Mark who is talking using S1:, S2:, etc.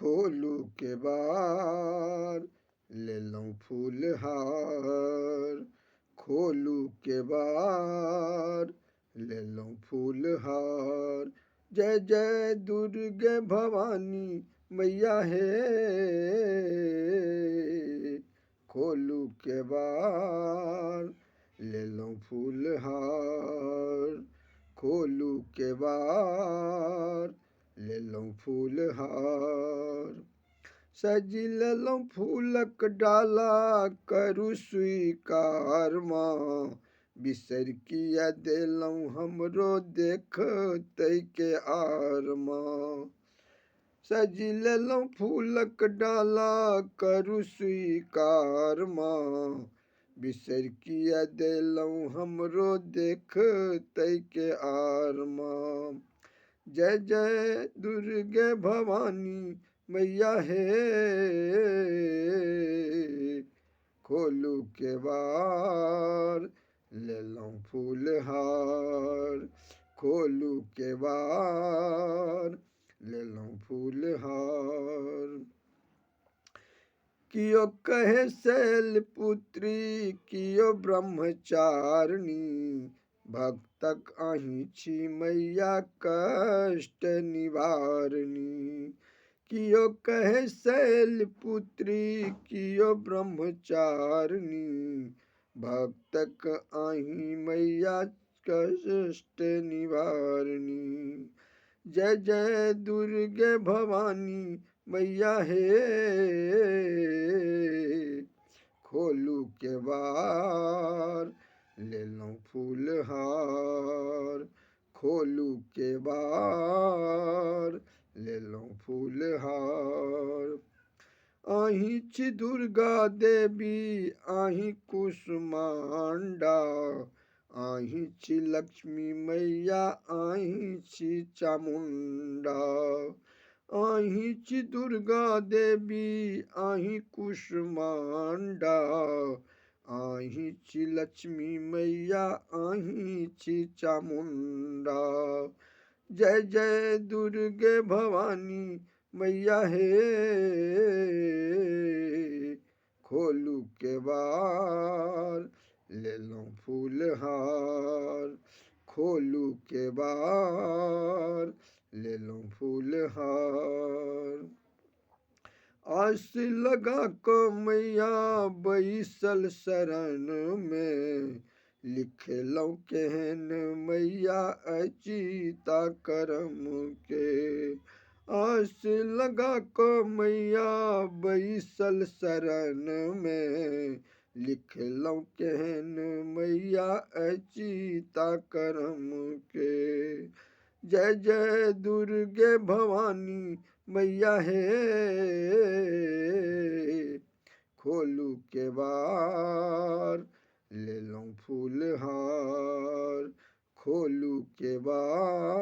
S1: खोलू के बार ले लूं फूल हार, खोलू के बार ले लूं फूल हार। जय जय दुर्गे भवानी मैया है, खोलू के बार ले लूं फूल हार, खोलू के बार ले लूं फूल हार। सजी ले लूं फूलक डाला करू स्वीकार माँ, बिसर किया दे लूं हमरो देख तई के आर माँ। सजी ले लूं फूलक डाला करू स्वीकार माँ, बिसर किया दे लूं हमरो देख तई के आर माँ। जय जय दुर्गे भवानी मैया है, खोलू के बार ले लूं फूल हार, खोलू के बार ले लूं फूल हार। कियो कहे शैलपुत्री कियो ब्रह्मचारिणी, भक्तक अहीं छी मैया कष्ट निवारिणी। कियो कहे शैलपुत्री कियो ब्रह्मचारिणी, भक्तक अहीं मैया कष्ट निवारिणी। जय जय दुर्गे भवानी मैया है, खोलू के बार ले लूं फूल हार, खोलू के बार ले लूं फूल हार। आहीं छी दुर्गा देवी आहीं कुसुमांडा, आहीं छी लक्ष्मी मैया आहीं छी चामुंडा। आहीं छी दुर्गा देवी आहीं कुसुमांडा, आहीं छी लक्ष्मी मैया आहीं छी चामुंडा। जय जय दुर्गे भवानी मैया है, खोलू के बार ले लूं फूल हार, खोलू के बार ले लूं फूल हार। आस लगा को मैया बैसल शरण में, लिख लूं केहन मैया अचीता करम के। आस लगा को मैया बैसल शरण में, लिख लूं केहन मैया अचीता करम के। जय जय दुर्गे भवानी मैया है, खोलू के बार ले लूं फूल हार, खोलू के बार